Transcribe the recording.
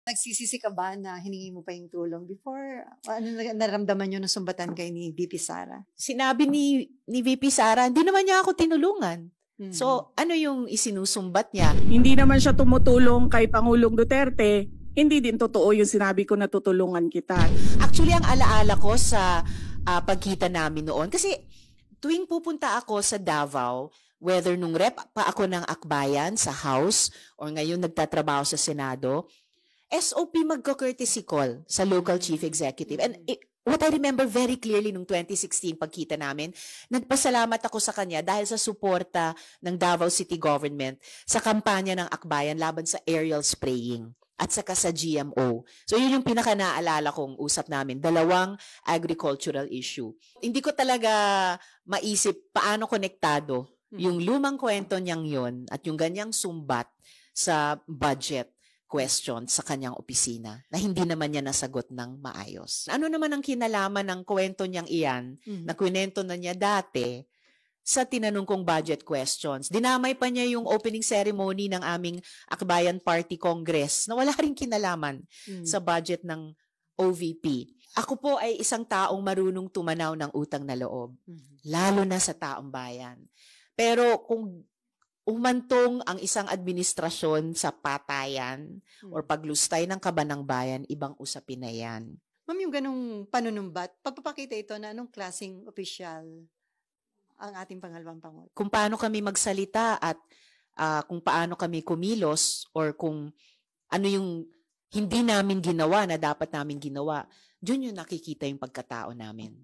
Nagsisisi ka ba na hiningi mo pa yung tulong before? Ano naramdaman nyo nung sumbatan kay ni VP Sara? Sinabi ni VP Sara, hindi naman niya ako tinulungan. Mhm. So, ano yung isinusumbat niya? Hindi naman siya tumutulong kay Pangulong Duterte. Hindi din totoo yung sinabi ko na tutulungan kita. Actually, ang alaala ko sa pagkita namin noon, kasi tuwing pupunta ako sa Davao, whether nung rep pa ako ng Akbayan sa House or ngayon nagtatrabaho sa Senado, SOP magko-courtesy call sa local chief executive. And what I remember very clearly nung 2016 pagkita namin, nagpasalamat ako sa kanya dahil sa suporta ng Davao City Government sa kampanya ng Akbayan laban sa aerial spraying at saka sa GMO. So yun yung pinaka-naalala kong usap namin, dalawang agricultural issue. Hindi ko talaga maisip paano konektado yung lumang kwento niyang yun at yung ganyang sumbat sa budget question sa kanyang opisina na hindi naman niya nasagot ng maayos. Ano naman ang kinalaman ng kwento niyang iyan na kwento na niya dati sa tinanong kong budget questions? Dinamay pa niya yung opening ceremony ng aming Akbayan Party Congress na wala rin kinalaman sa budget ng OVP. Ako po ay isang taong marunong tumanaw ng utang na loob, lalo na sa taong bayan. Pero kung umantong ang isang administrasyon sa patayan or paglustay ng kaban ng bayan, ibang usapin na yan. Ma'am, yung ganong panunumbat, pagpapakita ito na anong klaseng opisyal ang ating pangalawang Pangulo? Kung paano kami magsalita at kung paano kami kumilos or kung ano yung hindi namin ginawa na dapat namin ginawa, dyan yung nakikita yung pagkatao namin.